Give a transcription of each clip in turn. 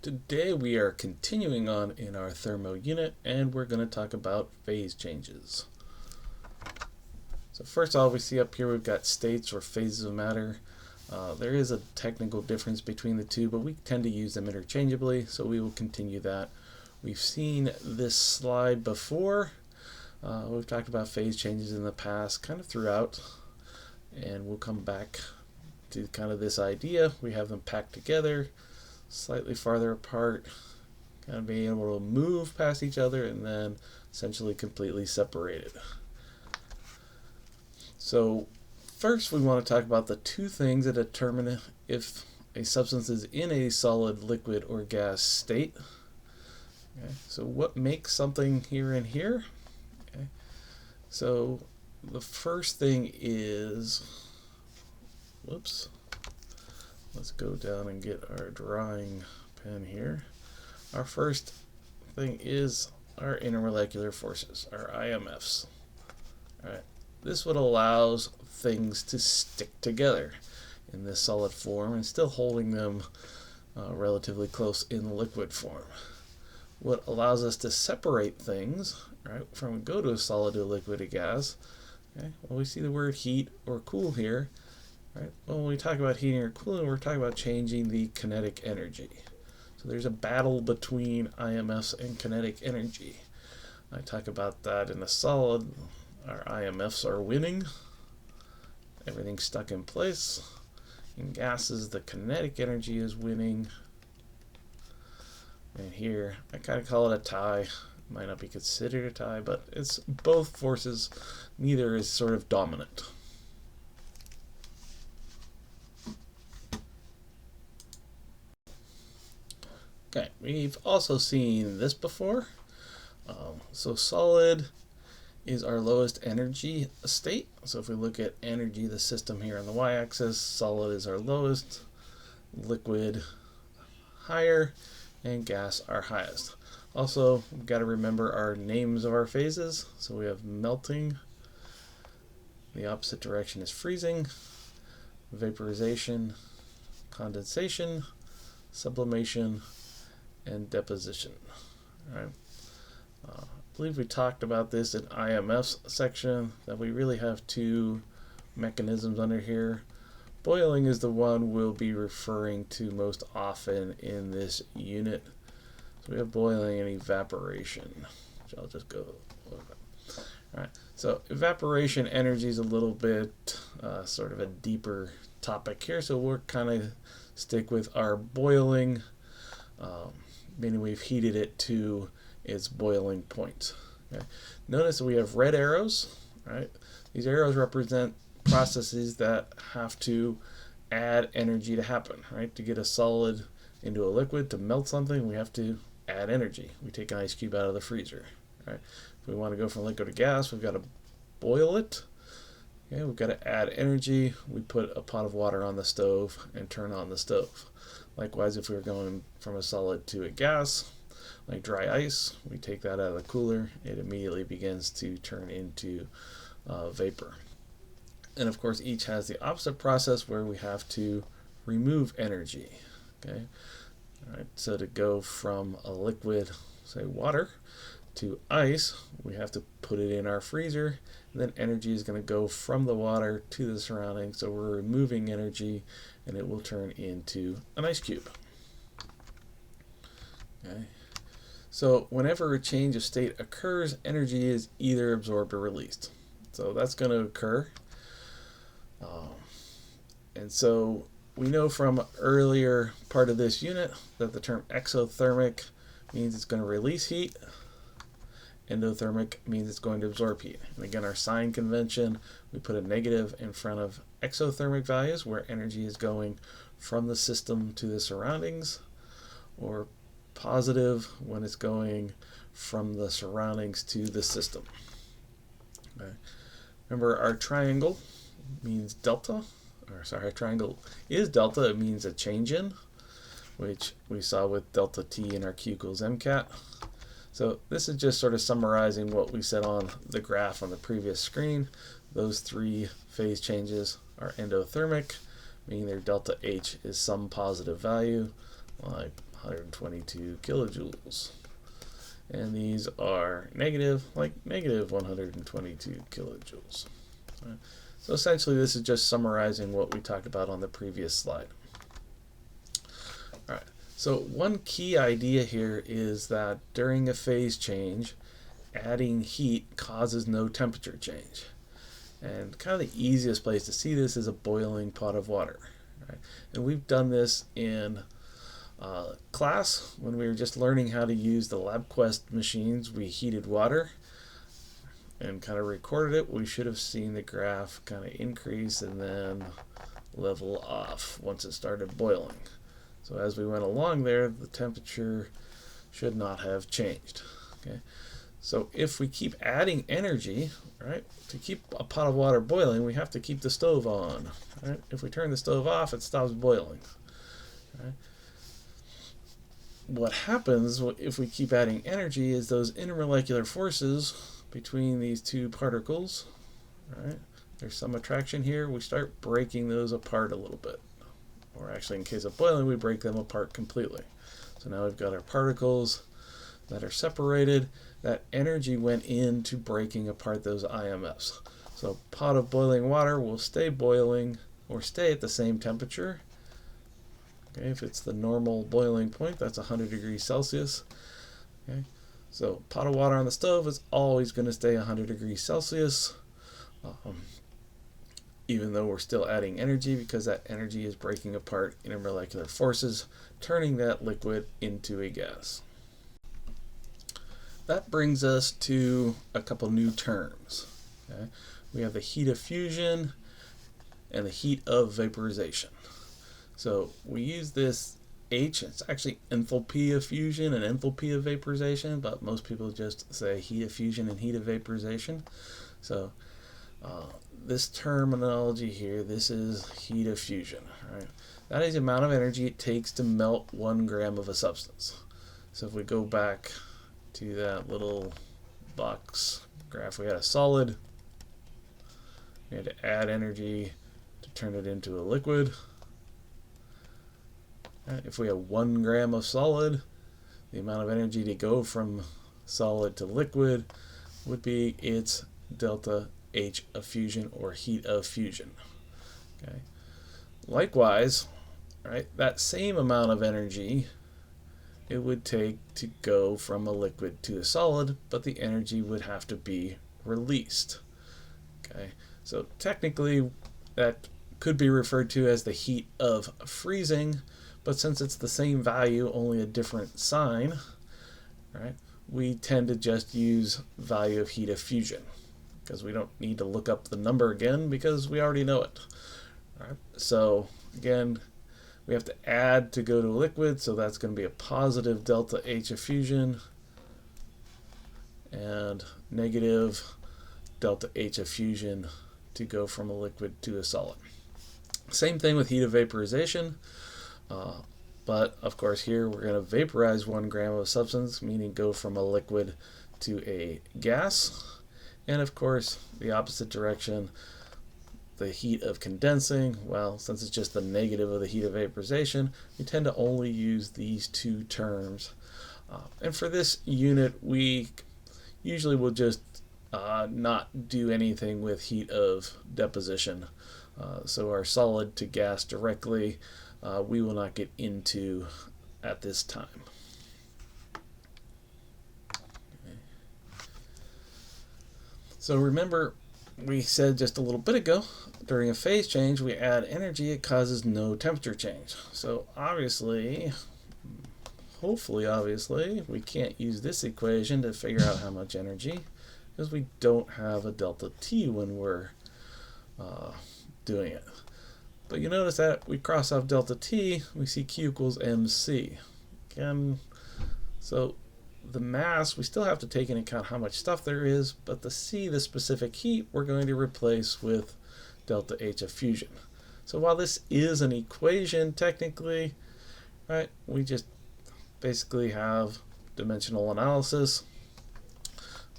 Today we are continuing on in our Thermo unit, and we're going to talk about phase changes. So first off, we see up here we've got states or phases of matter. There is a technical difference between the two, but we tend to use them interchangeably, so we will continue that. We've seen this slide before. We've talked about phase changes in the past, kind of throughout, and we'll come back to kind of this idea. We have them packed together, slightly farther apart, kind of being able to move past each other, and then essentially completely separated. So first we want to talk about the two things that determine if a substance is in a solid, liquid, or gas state. Okay, so what makes something here and here? Okay, so the first thing is, whoops, let's go down and get our drawing pen here. Our first thing is our intermolecular forces, our IMFs. All right, this what allows things to stick together in this solid form and still holding them relatively close in liquid form. What allows us to separate things, right, from go to a solid to a liquid to gas. Okay, well, we see the word heat or cool here. Right? Well, when we talk about heating or cooling, we're talking about changing the kinetic energy. So there's a battle between IMFs and kinetic energy. I talk about that in a solid. Our IMFs are winning. Everything's stuck in place. In gases, the kinetic energy is winning. And here, I kind of call it a tie. Might not be considered a tie, but it's both forces. Neither is sort of dominant. Okay, we've also seen this before. So solid is our lowest energy state. So if we look at energy, the system here on the y-axis, solid is our lowest, liquid higher, and gas our highest. Also, we've got to remember our names of our phases. So we have melting, the opposite direction is freezing, vaporization, condensation, sublimation, and deposition. All right. I believe we talked about this in IMF's section, that we really have two mechanisms under here. Boiling is the one we'll be referring to most often in this unit. So we have boiling and evaporation, which I'll just go over. All right. So evaporation energy is a little bit sort of a deeper topic here, so we'll kind of stick with our boiling, meaning we've heated it to its boiling point. Okay. Notice we have red arrows. Right? These arrows represent processes that have to add energy to happen. Right? To get a solid into a liquid, to melt something, we have to add energy. We take an ice cube out of the freezer. Right? If we want to go from liquid to gas, we've got to boil it. Okay, we've got to add energy. We put a pot of water on the stove and turn on the stove. Likewise, if we were going from a solid to a gas, like dry ice, we take that out of the cooler, it immediately begins to turn into vapor. And of course, each has the opposite process where we have to remove energy. Okay, all right. So to go from a liquid, say water, to ice, we have to put it in our freezer, and then energy is going to go from the water to the surroundings. So we're removing energy, and it will turn into an ice cube. Okay. So whenever a change of state occurs, energy is either absorbed or released. So that's going to occur. And so we know from earlier part of this unit that the term exothermic means it's going to release heat. Endothermic means it's going to absorb heat. And again, our sign convention, we put a negative in front of exothermic values where energy is going from the system to the surroundings, or positive when it's going from the surroundings to the system. Okay. Remember, our triangle means delta, or sorry, our triangle is delta. It means a change in, which we saw with delta T in our Q equals MCAT. So this is just sort of summarizing what we said on the graph on the previous screen. Those three phase changes are endothermic, meaning their delta H is some positive value, like 122 kilojoules. And these are negative, like negative 122 kilojoules. Right. So essentially this is just summarizing what we talked about on the previous slide. All right. So one key idea here is that during a phase change, adding heat causes no temperature change. And kind of the easiest place to see this is a boiling pot of water. Right? And we've done this in class when we were just learning how to use the LabQuest machines. We heated water and kind of recorded it. We should have seen the graph kind of increase and then level off once it started boiling. So as we went along there, the temperature should not have changed. Okay. So if we keep adding energy, right, to keep a pot of water boiling, we have to keep the stove on. Right? If we turn the stove off, it stops boiling. Right? What happens if we keep adding energy is those intermolecular forces between these two particles, right? There's some attraction here. We start breaking those apart a little bit. Or actually, in case of boiling, we break them apart completely. So now we've got our particles that are separated. That energy went into breaking apart those IMFs. So a pot of boiling water will stay boiling or stay at the same temperature. Okay, if it's the normal boiling point, that's 100 degrees Celsius. Okay, so pot of water on the stove is always going to stay 100 degrees Celsius, even though we're still adding energy, because that energy is breaking apart intermolecular forces, turning that liquid into a gas. That brings us to a couple new terms. Okay? We have the heat of fusion and the heat of vaporization. So we use this H, it's actually enthalpy of fusion and enthalpy of vaporization, but most people just say heat of fusion and heat of vaporization. So this terminology here, this is heat of fusion. Right? That is the amount of energy it takes to melt 1 gram of a substance. So if we go back to that little box graph, we had a solid, we had to add energy to turn it into a liquid. If we have 1 gram of solid, the amount of energy to go from solid to liquid would be its delta H of fusion, or heat of fusion. Okay. Likewise, right, that same amount of energy it would take to go from a liquid to a solid, but the energy would have to be released. Okay. So technically that could be referred to as the heat of freezing, but since it's the same value, only a different sign, right, we tend to just use value of heat of fusion, because we don't need to look up the number again because we already know it. All right. So again, we have to add to go to a liquid, so that's going to be a positive delta H of fusion and negative delta H of fusion to go from a liquid to a solid. Same thing with heat of vaporization, but of course here we're going to vaporize 1 gram of a substance, meaning go from a liquid to a gas. And of course, the opposite direction, the heat of condensing, well, since it's just the negative of the heat of vaporization, we tend to only use these two terms. And for this unit, we usually will just not do anything with heat of deposition. So our solid to gas directly, we will not get into at this time. So remember, we said just a little bit ago, during a phase change, we add energy, it causes no temperature change. So obviously, hopefully obviously, we can't use this equation to figure out how much energy, because we don't have a delta T when we're doing it. But you notice that we cross off delta T, we see Q equals mc. Again, so the mass, we still have to take into account how much stuff there is, but the C, the specific heat, we're going to replace with delta H of fusion. So while this is an equation technically, right, we just basically have dimensional analysis,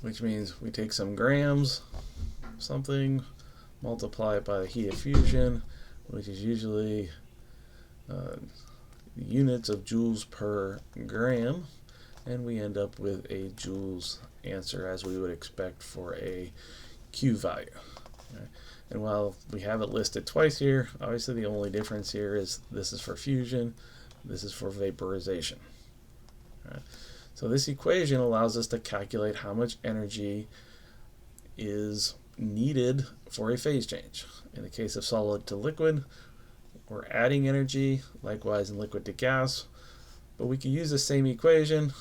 which means we take some grams, something, multiply it by the heat of fusion, which is usually units of joules per gram, and we end up with a joules answer as we would expect for a Q value. Okay. And while we have it listed twice here, obviously the only difference here is this is for fusion, this is for vaporization. Right. So this equation allows us to calculate how much energy is needed for a phase change. In the case of solid to liquid, we're adding energy, likewise in liquid to gas, but we can use the same equation.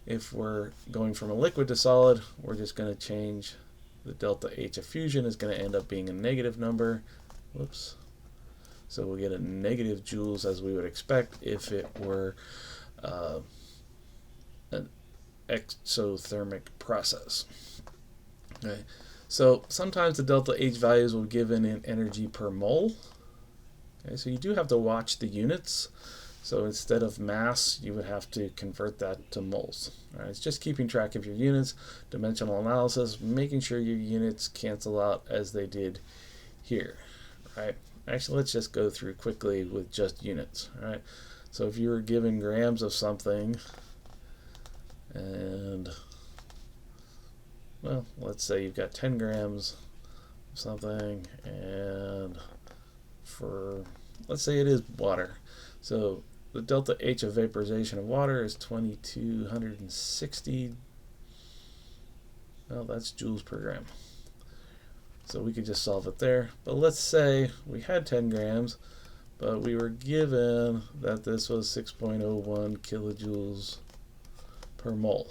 If we're going from a liquid to solid, we're just going to change the delta H of fusion is going to end up being a negative number. Whoops. So we'll get a negative joules as we would expect if it were an exothermic process. Okay. So sometimes the delta H values will be given in energy per mole. Okay, so you do have to watch the units. So instead of mass, you would have to convert that to moles. All right, it's just keeping track of your units, dimensional analysis, making sure your units cancel out as they did here. Right. Actually, let's just go through quickly with just units. All right. So if you were given grams of something, and well, let's say you've got 10 grams of something, and for, let's say it is water. So the delta H of vaporization of water is 2260. Well, that's joules per gram. So we could just solve it there. But let's say we had 10 grams, but we were given that this was 6.01 kilojoules per mole.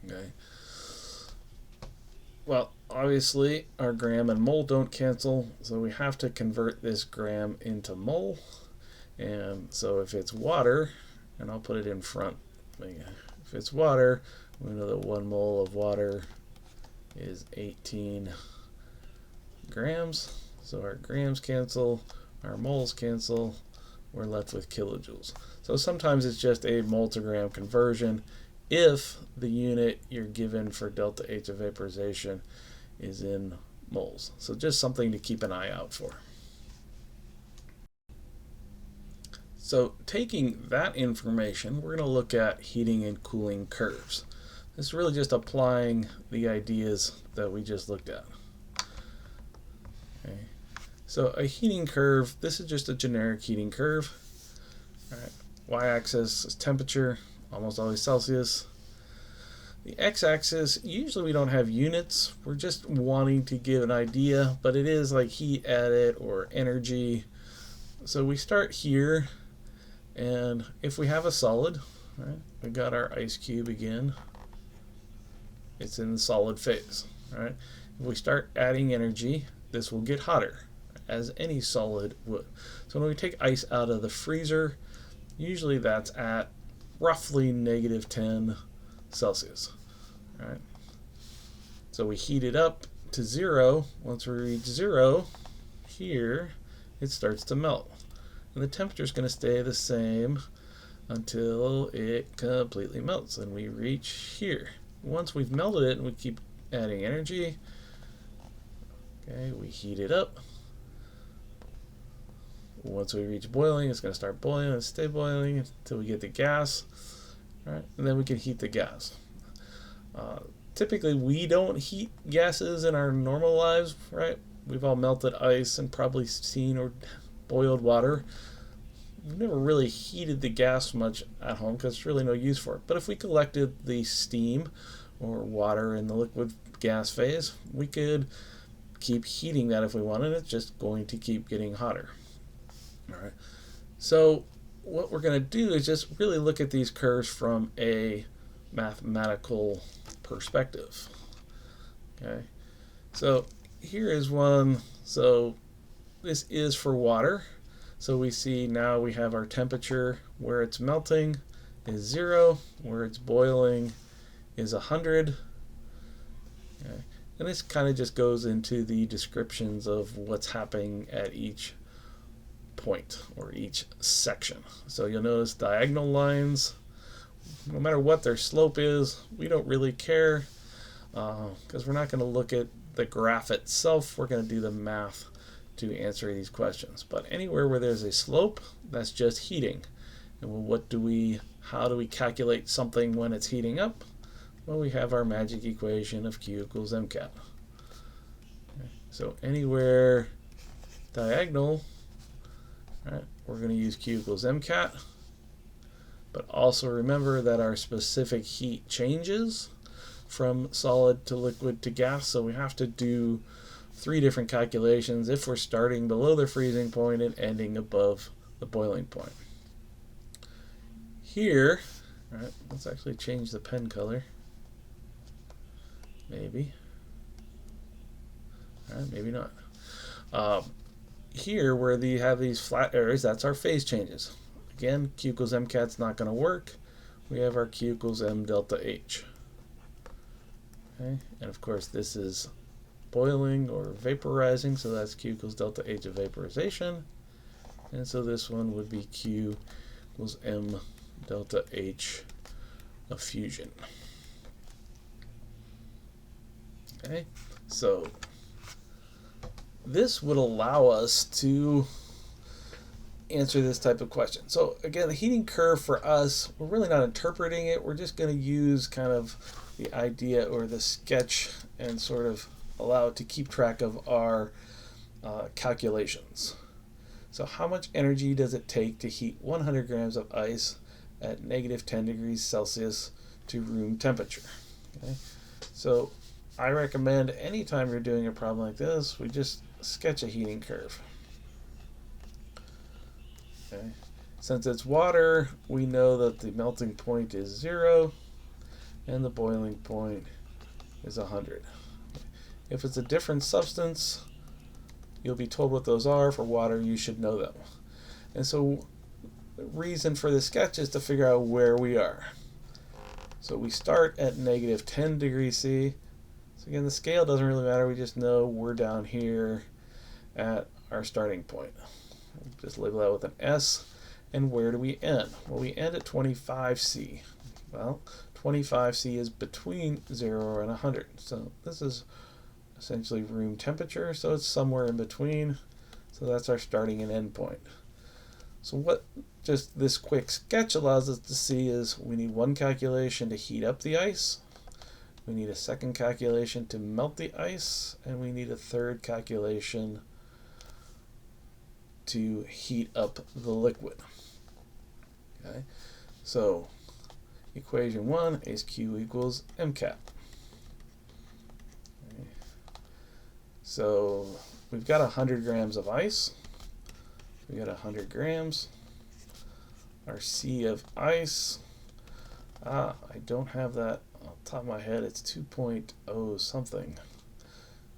Okay. Well, obviously our gram and mole don't cancel, so we have to convert this gram into mole. And so if it's water, and I'll put it in front, if it's water, we know that 1 mole of water is 18 grams. So our grams cancel, our moles cancel, we're left with kilojoules. So sometimes it's just a mole to gram conversion if the unit you're given for delta H of vaporization is in moles. So just something to keep an eye out for. So taking that information, we're going to look at heating and cooling curves. This is really just applying the ideas that we just looked at. Okay. So a heating curve, this is just a generic heating curve. All right. Y-axis is temperature, almost always Celsius. The x-axis, usually we don't have units. We're just wanting to give an idea, but it is like heat added or energy. So we start here. And if we have a solid, right, we got our ice cube again. It's in the solid phase. Right? If we start adding energy, this will get hotter, as any solid would. So when we take ice out of the freezer, usually that's at roughly -10 Celsius. Right? So we heat it up to 0. Once we reach 0, here, it starts to melt. And the temperature is going to stay the same until it completely melts and we reach here. Once we've melted it and we keep adding energy, okay, we heat it up. Once we reach boiling, it's going to start boiling and stay boiling until we get the gas, right? And then we can heat the gas. Typically, we don't heat gases in our normal lives, right? We've all melted ice and probably seen or boiled water. We've never really heated the gas much at home because there's really no use for it. But if we collected the steam or water in the liquid gas phase, we could keep heating that if we wanted. It's just going to keep getting hotter. All right. So what we're going to do is just really look at these curves from a mathematical perspective. Okay. So here is one. So this is for water. So we see now we have our temperature where it's melting is 0, where it's boiling is 100. Okay. And this kind of just goes into the descriptions of what's happening at each point or each section. So you'll notice diagonal lines, no matter what their slope is, we don't really care because we're not going to look at the graph itself. We're going to do the math to answer these questions. But anywhere where there's a slope, that's just heating. And how do we calculate something when it's heating up? Well, we have our magic equation of Q equals MCAT. Okay. So anywhere diagonal, right, we're going to use Q equals MCAT. But also remember that our specific heat changes from solid to liquid to gas, so we have to do 3 different calculations if we're starting below the freezing point and ending above the boiling point. Here, all right, let's actually change the pen color. Maybe. All right, maybe not. Here, where you have these flat areas, that's our phase changes. Again, Q equals MCAT's not going to work. We have our Q equals M delta H. Okay, and of course this is boiling or vaporizing, so that's Q equals delta H of vaporization. And so this one would be Q equals M delta H of fusion. Okay, so this would allow us to answer this type of question. So again, the heating curve for us, we're really not interpreting it. We're just going to use kind of the idea or the sketch and sort of allow it to keep track of our calculations. So how much energy does it take to heat 100 grams of ice at negative 10 degrees Celsius to room temperature? Okay. So I recommend anytime you're doing a problem like this, we just sketch a heating curve. Okay. Since it's water, we know that the melting point is 0 and the boiling point is 100. If it's a different substance, you'll be told what those are. For water, you should know them. And so the reason for the sketch is to figure out where we are. So we start at negative 10 degrees C. So again, the scale doesn't really matter. We just know we're down here at our starting point. Just label that with an S. And where do we end? Well, we end at 25C. Well, 25C is between 0 and 100. So this is essentially room temperature, so it's somewhere in between. So that's our starting and end point. So what just this quick sketch allows us to see is we need one calculation to heat up the ice, we need a second calculation to melt the ice, and we need a third calculation to heat up the liquid. Okay, so equation 1 is Q equals MCAT. Okay. So we've got 100 grams of ice. We got 100 grams. Our C of ice, I don't have that off the top of my head. It's 2.0 something.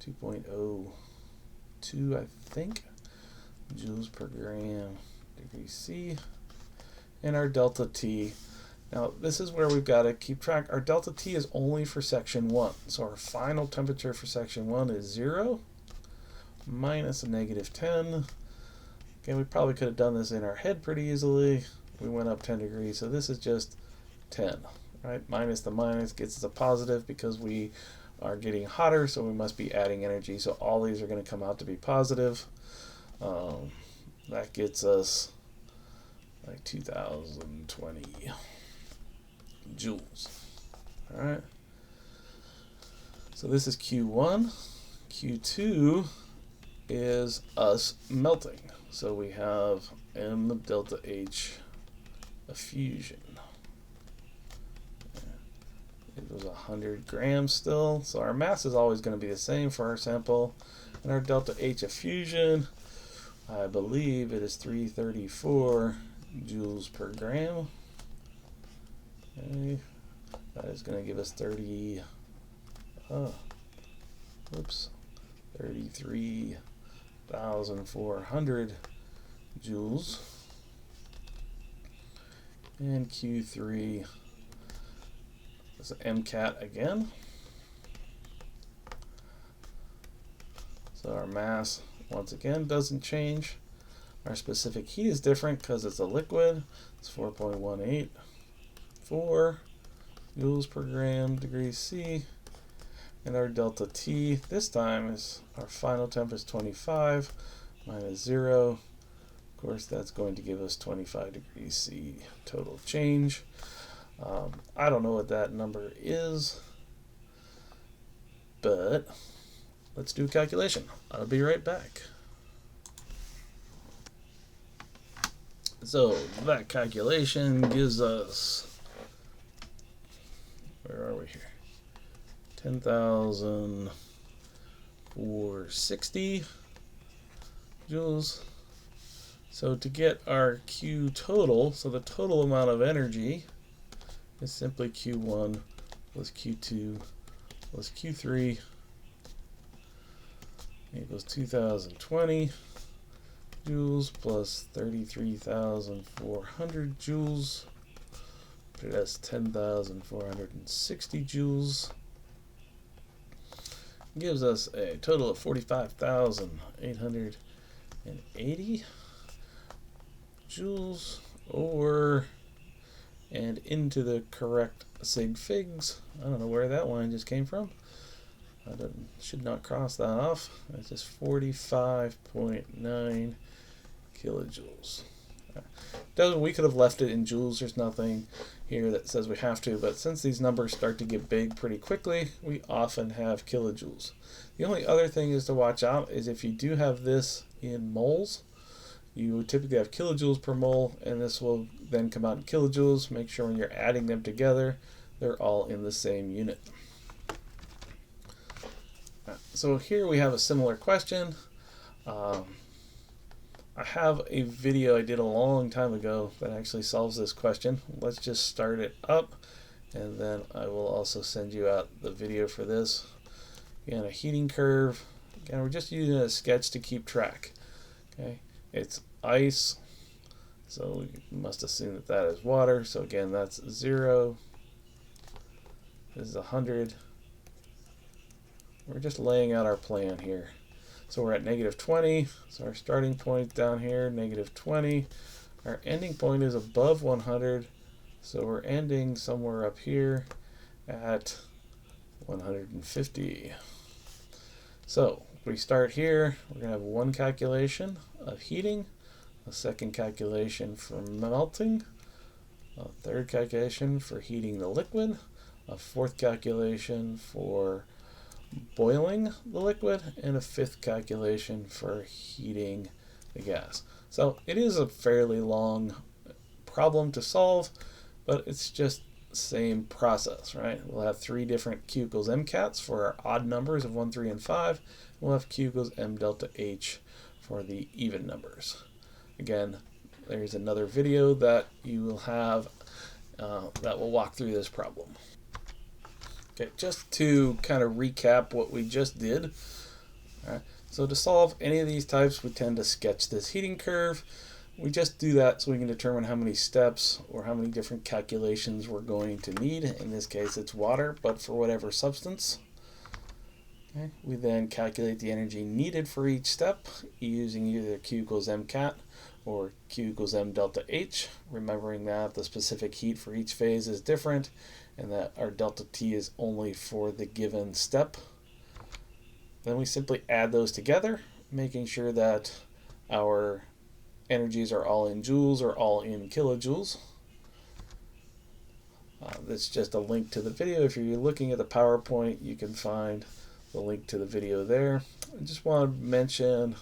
2.02, I think, joules per gram degree C. And our delta T. Now, this is where we've got to keep track. Our delta T is only for section 1. So our final temperature for section 1 is 0 minus a negative 10. Okay, we probably could have done this in our head pretty easily. We went up 10 degrees, so this is just 10, right? Minus the minus gets us a positive because we are getting hotter, so we must be adding energy. So all these are going to come out to be positive. That gets us like 2020 joules. All right. So this is Q1. Q2 is us melting. So we have M delta H of fusion. It was 100 grams still, so our mass is always going to be the same for our sample. And our delta H of fusion, I believe it is 334 joules per gram. Okay. That is going to give us 33,400 joules. And Q3 is MCAT again. So our mass, once again, doesn't change. Our specific heat is different because it's a liquid. It's 4.184 joules per gram degree C. And our delta T this time is our final temp is 25 minus 0. Of course, that's going to give us 25 degrees C total change. I don't know what that number is, but let's do a calculation. I'll be right back. So that calculation gives us, where are we here? 10,460 joules. So to get our Q total, so the total amount of energy is simply Q1 plus Q2 plus Q3 equals 2020 joules plus 33,400 joules. Put it as 10,460 joules. Gives us a total of 45,880 joules, and into the correct sig figs. I don't know where that line just came from. I should not cross that off. That's just 45.9 kilojoules. We could have left it in joules. There's nothing here that says we have to, but since these numbers start to get big pretty quickly, we often have kilojoules. The only other thing is to watch out is if you do have this in moles, you would typically have kilojoules per mole, and this will then come out in kilojoules. Make sure when you're adding them together, they're all in the same unit. So here we have a similar question. I have a video I did a long time ago that actually solves this question. Let's just start it up, and then I will also send you out the video for this. Again, a heating curve. Again, we're just using a sketch to keep track. Okay, it's ice, so we must assume that that is water. So again, that's 0. This is 100. We're just laying out our plan here. So we're at negative 20. So our starting point down here, negative 20. Our ending point is above 100. So we're ending somewhere up here at 150. So if we start here, we're going to have one calculation of heating, a second calculation for melting, a third calculation for heating the liquid, a fourth calculation for boiling the liquid, and a fifth calculation for heating the gas. So it is a fairly long problem to solve, but it's just the same process, right? We'll have 3 different Q equals MCATs for our odd numbers of 1, 3, and 5. We'll have Q equals M delta H for the even numbers. Again, there's another video that you will have that will walk through this problem. Okay, just to kind of recap what we just did. All right, so to solve any of these types, we tend to sketch this heating curve. We just do that so we can determine how many steps or how many different calculations we're going to need. In this case, it's water, but for whatever substance. Okay, we then calculate the energy needed for each step using either Q equals MCAT or Q equals M delta H, remembering that the specific heat for each phase is different and that our delta T is only for the given step. Then we simply add those together, making sure that our energies are all in joules or all in kilojoules. That's just a link to the video. If you're looking at the PowerPoint, you can find the link to the video there. I just want to mention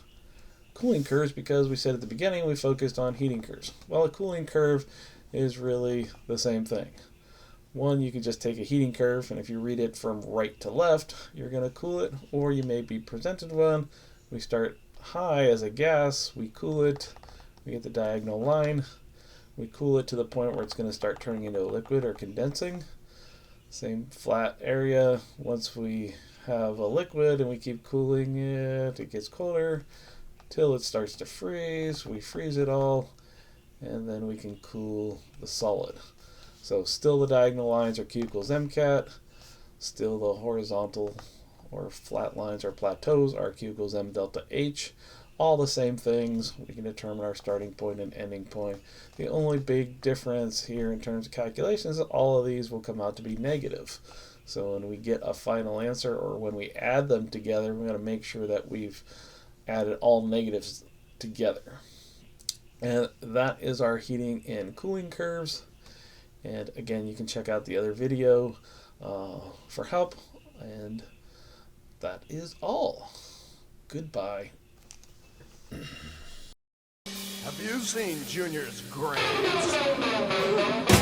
cooling curves because we said at the beginning we focused on heating curves. Well, a cooling curve is really the same thing. One, you can just take a heating curve, and if you read it from right to left, you're going to cool it, or you may be presented one. We start high as a gas, we cool it, we get the diagonal line, we cool it to the point where it's going to start turning into a liquid or condensing. Same flat area. Once we have a liquid and we keep cooling it, it gets colder till it starts to freeze. We freeze it all, and then we can cool the solid. So still the diagonal lines are Q equals MCAT, still the horizontal or flat lines or plateaus are Q equals M delta H. All the same things. We can determine our starting point and ending point. The only big difference here in terms of calculations is that all of these will come out to be negative. So when we get a final answer or when we add them together, we're going to make sure that we've added all negatives together. And that is our heating and cooling curves. And again, you can check out the other video for help. And that is all. Goodbye. Have you seen Junior's grades?